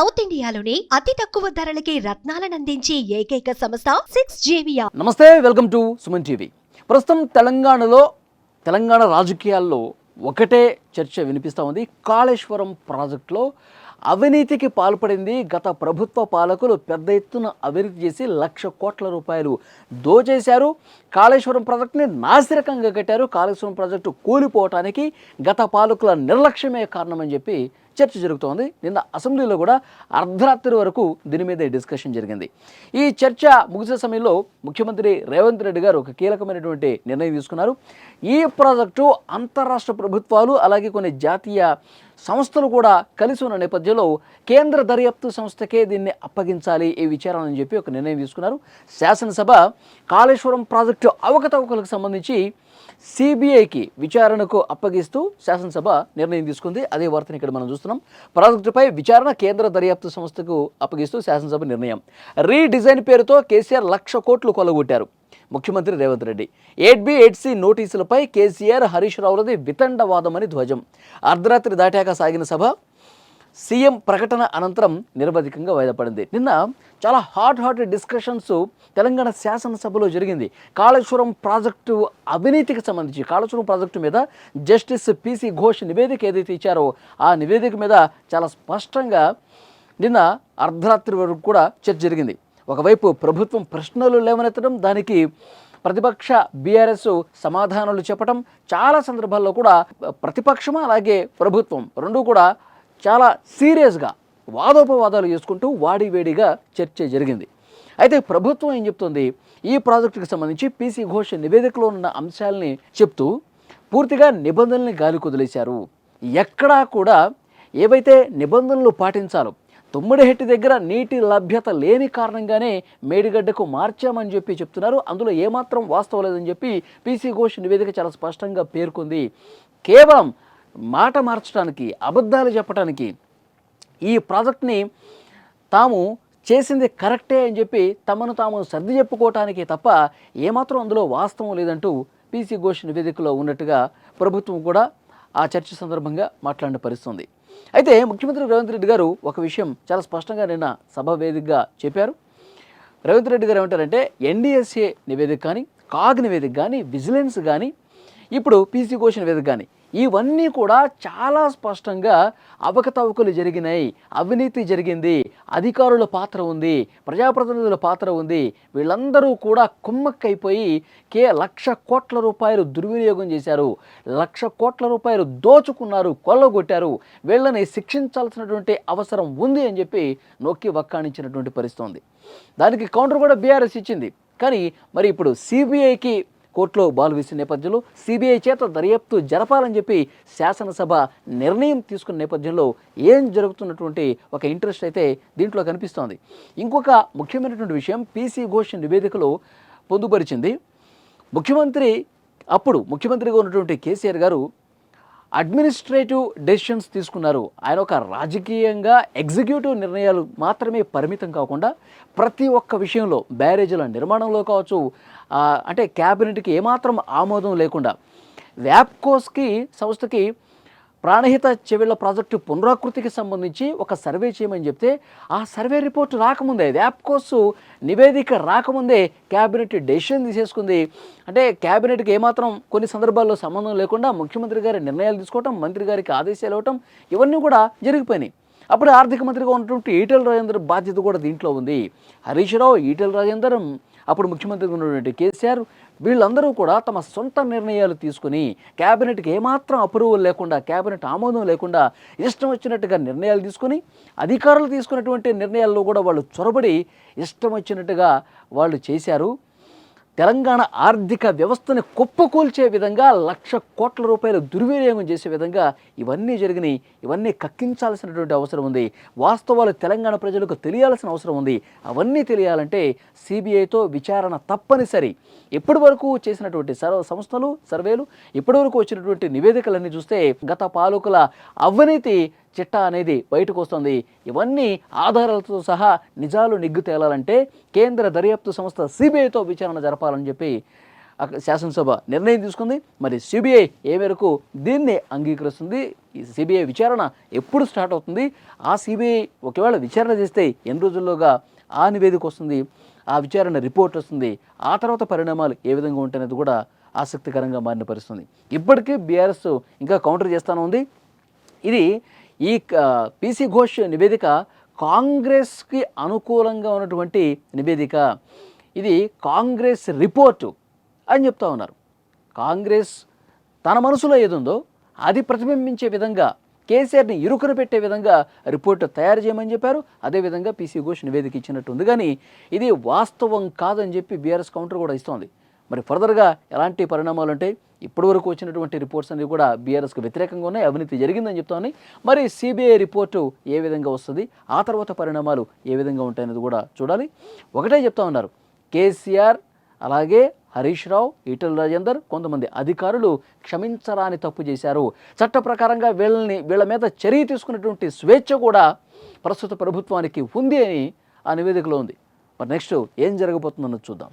South ఇండియాలోని అతి తక్కువ ధరలకి రత్నాలను అందించే ఏకైక సంస్థ 6JVR. నమస్తే, వెల్కమ్ టు సుమన్ టీవీ. ప్రస్తుతం తెలంగాణ రాజకీయాల్లో ఒకటే చర్చ వినిపిస్తూ ఉంది. కాళేశ్వరం ప్రాజెక్టులో అవినీతికి పాల్పడింది గత ప్రభుత్వ పాలకులు. పెద్ద ఎత్తున అవినీతి చేసి 1,00,000 కోట్ల రూపాయలు దోచేశారు. కాళేశ్వరం ప్రాజెక్టుని నాసిరకంగా కట్టారు. కాళేశ్వరం ప్రాజెక్టు కూలిపోవటానికి గత పాలకుల నిర్లక్ష్యమే కారణమని చెప్పి చర్చ జరుగుతోంది. నిన్న అసెంబ్లీలో కూడా అర్ధరాత్రి వరకు దీని మీద డిస్కషన్ జరిగింది. ఈ చర్చ ముగిసే సమయంలో ముఖ్యమంత్రి రేవంత్ రెడ్డి గారు ఒక కీలకమైనటువంటి నిర్ణయం తీసుకున్నారు. ఈ ప్రాజెక్టు అంతరాష్ట్ర ప్రభుత్వాలు అలాగే కొన్ని జాతీయ సంస్థలు కూడా కలిసి ఉన్న నేపథ్యంలో కేంద్ర దర్యాప్తు సంస్థకే దీన్ని అప్పగించాలి ఈ విచారణ అని చెప్పి ఒక నిర్ణయం తీసుకున్నారు. శాసనసభ కాళేశ్వరం ప్రాజెక్టు అవకతవకలకు సంబంధించి సిబిఐకి విచారణకు అప్పగిస్తూ శాసనసభ నిర్ణయం తీసుకుంది. అదే వార్తని ఇక్కడ మనం చూస్తున్నాం. ప్రాజెక్టుపై విచారణ కేంద్ర దర్యాప్తు సంస్థకు అప్పగిస్తూ శాసనసభ నిర్ణయం. రీడిజైన్ పేరుతో కేసీఆర్ 1,00,000 కోట్లు కొల్లగొట్టారు ముఖ్యమంత్రి రేవంత్ రెడ్డి. 8B 8C నోటీసులపై కేసీఆర్ హరీష్ రావులది వితండవాదమని ధ్వజం. అర్ధరాత్రి దాటాక సాగిన సభ సీఎం ప్రకటన అనంతరం నిరవధికంగా వాయిదా పడింది. నిన్న చాలా హాట్ డిస్కషన్స్ తెలంగాణ శాసనసభలో జరిగింది. కాళేశ్వరం ప్రాజెక్టు అవినీతికి సంబంధించి కాళేశ్వరం ప్రాజెక్టు మీద జస్టిస్ PC ఘోష్ నివేదిక ఏదైతే ఇచ్చారో ఆ నివేదిక మీద చాలా స్పష్టంగా నిన్న అర్ధరాత్రి వరకు కూడా చర్చ జరిగింది. ఒకవైపు ప్రభుత్వం ప్రశ్నలు లేవనెత్తడం, దానికి ప్రతిపక్ష బీఆర్ఎస్ సమాధానాలు చెప్పడం, చాలా సందర్భాల్లో కూడా ప్రతిపక్షం అలాగే ప్రభుత్వం రెండూ కూడా చాలా సీరియస్గా వాదోపవాదాలు చేసుకుంటూ వాడివేడిగా చర్చ జరిగింది. అయితే ప్రభుత్వం ఏం చెప్తుంది, ఈ ప్రాజెక్టుకి సంబంధించి PC ఘోష్ నివేదికలో ఉన్న అంశాలని చెప్తూ పూర్తిగా నిబంధనల్ని గాలి కుదిలేశారు. ఎక్కడా కూడా ఏవైతే నిబంధనలు పాటించాలో, తుమ్మిడిహెట్టి దగ్గర నీటి లభ్యత లేని కారణంగానే మేడిగడ్డకు మార్చామని చెప్పి చెప్తున్నారు. అందులో ఏమాత్రం వాస్తవం లేదని చెప్పి PC ఘోష్ నివేదిక చాలా స్పష్టంగా పేర్కొంది. కేవలం మాట మార్చడానికి, అబద్ధాలు చెప్పడానికి, ఈ ప్రాజెక్ట్ని తాము చేసింది కరెక్టే అని చెప్పి తమను తాము సర్ది చెప్పుకోవటానికి తప్ప ఏమాత్రం అందులో వాస్తవం లేదంటూ PC ఘోష్ నివేదికలో ఉన్నట్టుగా ప్రభుత్వం కూడా ఆ చర్చ సందర్భంగా మాట్లాడిన పరిస్థితుంది. అయితే ముఖ్యమంత్రి రేవంత్ రెడ్డి గారు ఒక విషయం చాలా స్పష్టంగా నిన్న సభ వేదికగా చెప్పారు. రేవంత్ రెడ్డి గారు ఏమంటారంటే NDSA నివేదిక కానీ, కాగ్ నివేదిక కానీ, విజిలెన్స్ కానీ, ఇప్పుడు PC ఘోష్ నివేదిక కానీ ఇవన్నీ కూడా చాలా స్పష్టంగా అవకతవకలు జరిగినాయి, అవినీతి జరిగింది, అధికారుల పాత్ర ఉంది, ప్రజాప్రతినిధుల పాత్ర ఉంది, వీళ్ళందరూ కూడా కుమ్మక్కైపోయి 1,00,000 కోట్ల రూపాయలు దుర్వినియోగం చేశారు, 1,00,000 కోట్ల రూపాయలు దోచుకున్నారు, కొల్లగొట్టారు, వీళ్ళని శిక్షించాల్సినటువంటి అవసరం ఉంది అని చెప్పి నొక్కి వక్కాణించినటువంటి పరిస్థితి ఉంది. దానికి కౌంటర్ కూడా బీఆర్ఎస్ ఇచ్చింది. కానీ మరి ఇప్పుడు సిబిఐకి కోర్టులో బాల్ వేసిన నేపథ్యంలో సిబిఐ చేత దర్యాప్తు జరపాలని చెప్పి శాసనసభ నిర్ణయం తీసుకున్న నేపథ్యంలో ఏం జరుగుతున్నటువంటి ఒక ఇంట్రెస్ట్ అయితే దీంట్లో కనిపిస్తోంది. ఇంకొక ముఖ్యమైనటువంటి విషయం PC ఘోష్ నివేదికలో పొందుపరిచింది. ముఖ్యమంత్రిగా ఉన్నటువంటి కేసీఆర్ గారు అడ్మినిస్ట్రేటివ్ డెసిషన్స్ తీసుకున్నారు. ఆయన ఒక రాజకీయంగా ఎగ్జిక్యూటివ్ నిర్ణయాలు మాత్రమే పరిమితం కాకుండా ప్రతి ఒక్క విషయంలో బ్యారేజీల నిర్మాణంలో కావచ్చు, అంటే క్యాబినెట్కి ఏమాత్రం ఆమోదం లేకుండా వ్యాప్కోస్కి సంస్థకి ప్రాణహిత చెవిళ్ల ప్రాజెక్టు పునరాకృతికి సంబంధించి ఒక సర్వే చేయమని చెప్తే ఆ సర్వే రిపోర్ట్ రాకముందే, వ్యాప్కోస్ నివేదిక రాకముందే క్యాబినెట్ డెసిషన్ తీసేసుకుంది. అంటే క్యాబినెట్కి ఏమాత్రం కొన్ని సందర్భాల్లో సంబంధం లేకుండా ముఖ్యమంత్రి గారి నిర్ణయాలు తీసుకోవటం, మంత్రి గారికి ఆదేశాలు ఇవ్వటం, ఇవన్నీ కూడా జరిగిపోయినాయి. అప్పుడు ఆర్థిక మంత్రిగా ఉన్నటువంటి ఈటెల రాజేందర్ బాధ్యత కూడా దీంట్లో ఉంది. హరీష్ రావు, ఈటెల రాజేందర్, అప్పుడు ముఖ్యమంత్రిగా ఉన్నటువంటి కేసీఆర్, వీళ్ళందరూ కూడా తమ సొంత నిర్ణయాలు తీసుకుని క్యాబినెట్కి ఏమాత్రం అప్రూవల్ లేకుండా, క్యాబినెట్ ఆమోదం లేకుండా ఇష్టం వచ్చినట్టుగా నిర్ణయాలు తీసుకుని, అధికారులు తీసుకున్నటువంటి నిర్ణయాల్లో కూడా వాళ్ళు చొరబడి ఇష్టం వచ్చినట్టుగా వాళ్ళు చేశారు. తెలంగాణ ఆర్థిక వ్యవస్థని కుప్పకూల్చే విధంగా 1,00,000 కోట్ల రూపాయలు దుర్వినియోగం చేసే విధంగా ఇవన్నీ జరిగినాయి. ఇవన్నీ కక్కించాల్సినటువంటి అవసరం ఉంది. వాస్తవాలు తెలంగాణ ప్రజలకు తెలియాల్సిన అవసరం ఉంది. అవన్నీ తెలియాలంటే సిబిఐతో విచారణ తప్పనిసరి. ఇప్పటి వరకు చేసినటువంటి సంస్థలు, సర్వేలు, ఇప్పటి వరకు వచ్చినటువంటి నివేదికలన్నీ చూస్తే గత పాలకుల అవినీతి చిట్టా అనేది బయటకు వస్తుంది. ఇవన్నీ ఆధారాలతో సహా నిజాలు నిగ్గు తేలాలంటే కేంద్ర దర్యాప్తు సంస్థ సిబిఐతో విచారణ జరపాలని చెప్పి అక్కడ శాసనసభ నిర్ణయం తీసుకుంది. మరి సిబిఐ ఏ మేరకు దీన్ని అంగీకరిస్తుంది, ఈ సిబిఐ విచారణ ఎప్పుడు స్టార్ట్ అవుతుంది, ఆ సిబిఐ ఒకవేళ విచారణ చేస్తే ఎన్ని రోజుల్లోగా ఆ నివేదిక వస్తుంది, ఆ విచారణ రిపోర్ట్ వస్తుంది, ఆ తర్వాత పరిణామాలు ఏ విధంగా ఉంటాయనేది కూడా ఆసక్తికరంగా మారిన పరిస్థితుంది. ఇప్పటికీ బీఆర్ఎస్ ఇంకా కౌంటర్ చేస్తూనే ఉంది. ఇది ఈ పీసీ ఘోష్ నివేదిక కాంగ్రెస్కి అనుకూలంగా ఉన్నటువంటి నివేదిక, ఇది కాంగ్రెస్ రిపోర్టు అని చెప్తా ఉన్నారు. కాంగ్రెస్ తన మనసులో ఏదుందో అది ప్రతిబింబించే విధంగా, కేసీఆర్ని ఇరుకున పెట్టే విధంగా రిపోర్టు తయారు చేయమని చెప్పారు. అదేవిధంగా పీసీ ఘోష్ నివేదిక ఇచ్చినట్టు ఉంది. కానీ ఇది వాస్తవం కాదని చెప్పి బీఆర్ఎస్ కౌంటర్ కూడా ఇస్తోంది. మరి ఫర్దర్గా ఎలాంటి పరిణామాలు అంటే ఇప్పటివరకు వచ్చినటువంటి రిపోర్ట్స్ అన్ని కూడా బీఆర్ఎస్కి వ్యతిరేకంగా ఉన్నాయి, అవినీతి జరిగిందని చెప్తామని. మరి సిబిఐ రిపోర్టు ఏ విధంగా వస్తుంది, ఆ తర్వాత పరిణామాలు ఏ విధంగా ఉంటాయనేది కూడా చూడాలి. ఒకటే చెప్తా ఉన్నారు, కేసీఆర్ అలాగే హరీష్ రావు, ఈటెల రాజేందర్, కొంతమంది అధికారులు క్షమించరాని తప్పు చేశారు. చట్ట ప్రకారంగా వీళ్ళ మీద చర్య తీసుకున్నటువంటి స్వేచ్ఛ కూడా ప్రస్తుత ప్రభుత్వానికి ఉంది అని ఆ నివేదికలో ఉంది. మరి నెక్స్ట్ ఏం జరగబోతుందన్నది చూద్దాం.